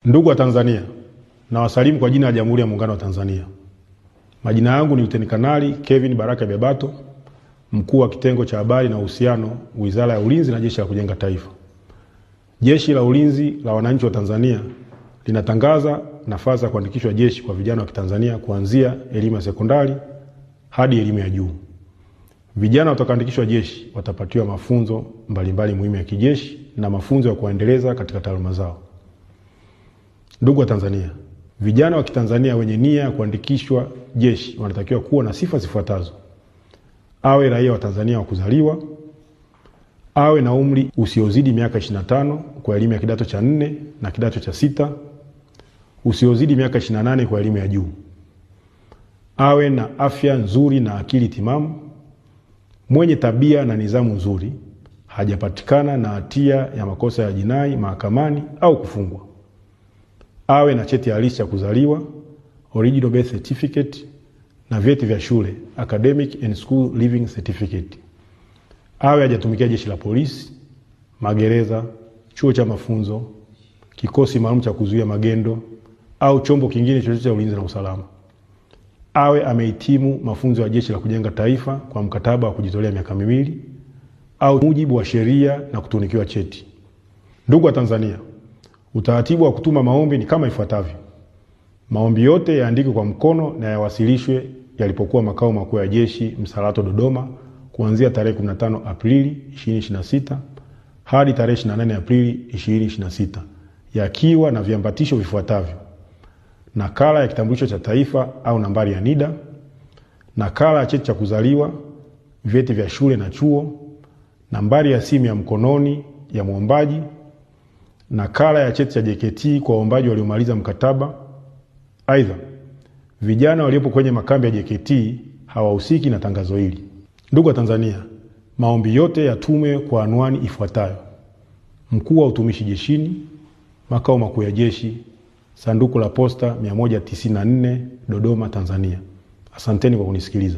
Ndugu wa Tanzania, na wasalimu kwa jina la Jamhuri ya Muungano wa Tanzania. Majina yangu ni Luteni Kanali Kevin Baraka Bebato, mkuu wa kitengo cha habari na uhusiano, Wizara ya Ulinzi na Jeshi la Kujenga Taifa. Jeshi la Ulinzi la Wananchi wa Tanzania linatangaza nafasi ya kuandikishwa jeshi kwa vijana wa Kitanzania kuanzia elimu ya sekondari hadi elimu ya juu. Vijana watakaoandikishwa jeshi watapatiwa mafunzo mbalimbali muhimu ya kijeshi na mafunzo ya kuendeleza katika taaluma zao. Ndugu wa Tanzania, vijana wa Kitanzania wenye nia ya kuandikishwa jeshi wanatakiwa kuwa na sifa zifuatazo: awe raia wa Tanzania wa kuzaliwa, awe na umri usiozidi miaka 25 kwa elimu ya kidato cha 4 na kidato cha 6, usiozidi miaka 28 kwa elimu ya juu, awe na afya nzuri na akili timamu, mwenye tabia na nidhamu nzuri, hajapatikana na hatia ya makosa ya jinai mahakamani au kufungwa, awe na cheti halisi cha kuzaliwa, original birth certificate, na vyeti vya shule, academic and school living certificate, awe hajatumikia jeshi la polisi, magereza, chuo cha mafunzo, kikosi maalum cha kuzuia magendo au chombo kingine chochote cha ulinzi na usalama, awe amehitimu mafunzo ya Jeshi la Kujenga Taifa kwa mkataba wa kujitolea miaka 2 au mujibu wa sheria na kutunikiwa cheti. Ndugu wa Tanzania, utaratibu wa kutuma maombi ni kama ifuatavyo. Maombi yote yaandikwe kwa mkono na yawasilishwe yalipokuwa makao makuu ya jeshi Msalato, Dodoma, kuanzia tarehe 15 Aprili 2026 hadi tarehe 28 Aprili 2026, yakiwa na viambatisho vifuatavyo: nakala ya kitambulisho cha taifa au nambari ya NIDA, nakala ya cheti cha kuzaliwa, vyeti vya shule na chuo, nambari ya simu ya mkononi ya muombaji, nakala ya cheti cha JKT kwa waombaji waliomaliza mkataba. Aidha, vijana waliopo kwenye makambi ya JKT hawahusiki na tangazo hili. Ndugu wa Tanzania, maombi yote yatumwe kwa anwani ifuatayo: Mkuu wa Utumishi Jeshini, Makao Makuu ya Jeshi, Sanduku la Posta 194, Dodoma, Tanzania. Asanteni kwa kunisikiliza.